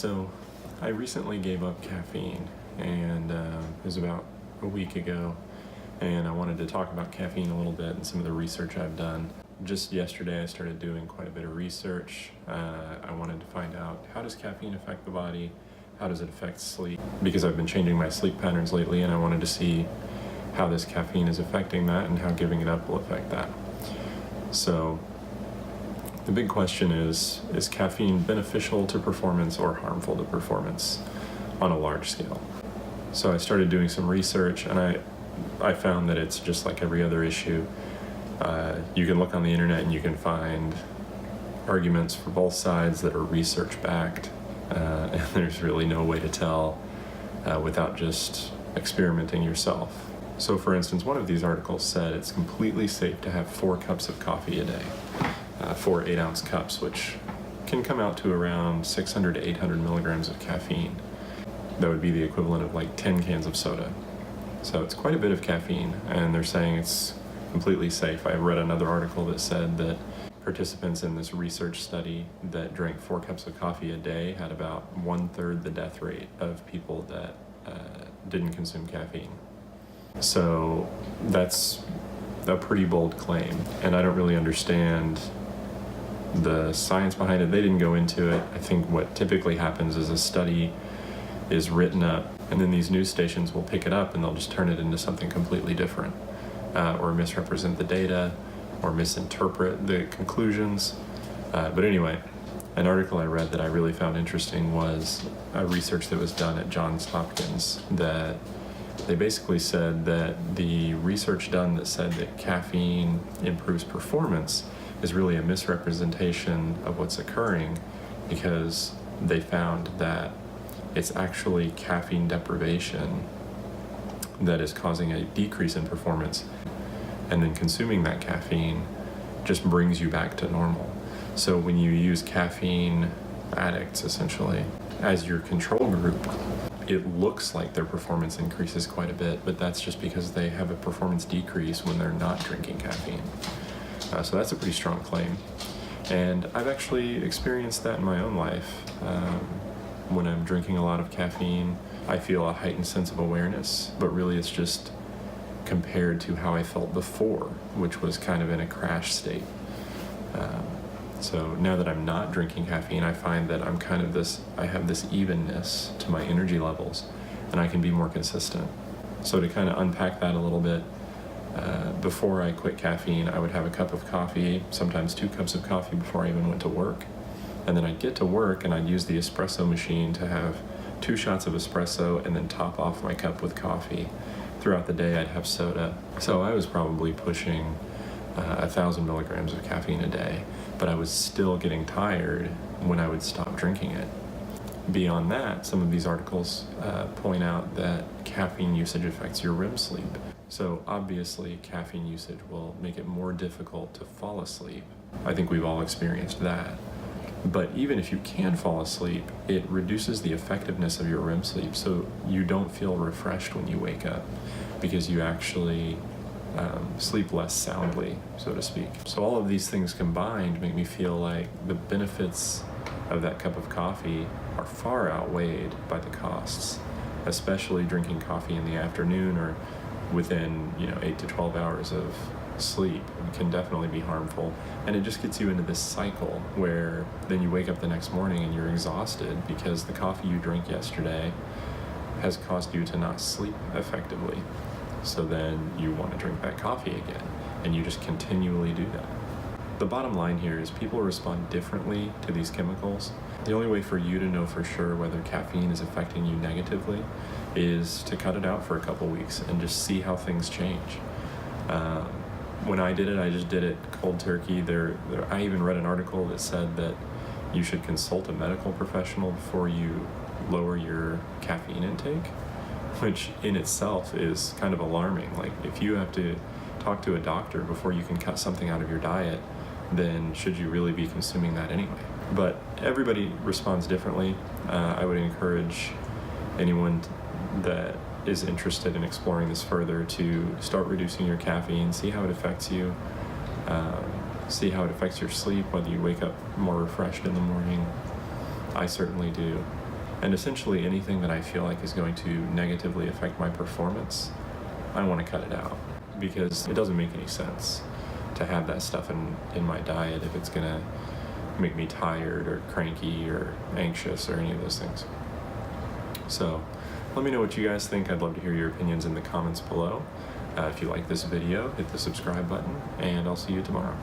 So I recently gave up caffeine, and it was about a week ago, and I wanted to talk about caffeine a little bit and some of the research I've done. Just yesterday I started doing quite a bit of research. I wanted to find out, how does caffeine affect the body? How does it affect sleep? Because I've been changing my sleep patterns lately, and I wanted to see how this caffeine is affecting that and how giving it up will affect that. So the big question is caffeine beneficial to performance or harmful to performance on a large scale? So I started doing some research, and I found that it's just like every other issue. You can look on the internet and you can find arguments for both sides that are research backed, and there's really no way to tell without just experimenting yourself. So for instance, one of these articles said it's completely safe to have 4 cups of coffee a day, 4 8-ounce cups, which can come out to around 600 to 800 milligrams of caffeine. That would be the equivalent of like 10 cans of soda. So it's quite a bit of caffeine, and they're saying it's completely safe. I read another article that said that participants in this research study that drank 4 cups of coffee a day had about 1/3 the death rate of people that didn't consume caffeine. So that's a pretty bold claim, and I don't really understand the science behind it. They didn't go into it. I think what typically happens is a study is written up, and then these news stations will pick it up and they'll just turn it into something completely different, or misrepresent the data, or misinterpret the conclusions. But anyway, an article I read that I really found interesting was a research that was done at Johns Hopkins that they basically said that the research done that said that caffeine improves performance is really a misrepresentation of what's occurring, because they found that it's actually caffeine deprivation that is causing a decrease in performance, and then consuming that caffeine just brings you back to normal. So when you use caffeine addicts essentially as your control group, it looks like their performance increases quite a bit, but that's just because they have a performance decrease when they're not drinking caffeine. So that's a pretty strong claim. And I've actually experienced that in my own life. When I'm drinking a lot of caffeine, I feel a heightened sense of awareness, but really it's just compared to how I felt before, which was kind of in a crash state. So now that I'm not drinking caffeine, I find that I have this evenness to my energy levels, and I can be more consistent. So to kind of unpack that a little bit, before I quit caffeine, I would have a cup of coffee, sometimes 2 cups of coffee before I even went to work. And then I'd get to work and I'd use the espresso machine to have 2 shots of espresso and then top off my cup with coffee. Throughout the day, I'd have soda. So I was probably pushing 1,000 milligrams of caffeine a day, but I was still getting tired when I would stop drinking it. Beyond that, some of these articles point out that caffeine usage affects your REM sleep. So obviously, caffeine usage will make it more difficult to fall asleep. I think we've all experienced that. But even if you can fall asleep, it reduces the effectiveness of your REM sleep, so you don't feel refreshed when you wake up, because you actually sleep less soundly, so to speak. So all of these things combined make me feel like the benefits of that cup of coffee are far outweighed by the costs, especially drinking coffee in the afternoon or within 8 to 12 hours of sleep can definitely be harmful. And it just gets you into this cycle where then you wake up the next morning and you're exhausted because the coffee you drank yesterday has caused you to not sleep effectively. So then you want to drink that coffee again, and you just continually do that. The bottom line here is people respond differently to these chemicals. The only way for you to know for sure whether caffeine is affecting you negatively is to cut it out for a couple weeks and just see how things change. When I did it, I just did it cold turkey. I even read an article that said that you should consult a medical professional before you lower your caffeine intake, which in itself is kind of alarming. Like, if you have to talk to a doctor before you can cut something out of your diet, then should you really be consuming that anyway? But everybody responds differently. I would encourage anyone that is interested in exploring this further to start reducing your caffeine, see how it affects you, see how it affects your sleep, whether you wake up more refreshed in the morning. I certainly do. And essentially anything that I feel like is going to negatively affect my performance, I want to cut it out, because it doesn't make any sense to have that stuff in my diet if it's going to make me tired or cranky or anxious or any of those things. So let me know what you guys think. I'd love to hear your opinions in the comments below. If you like this video, hit the subscribe button, and I'll see you tomorrow.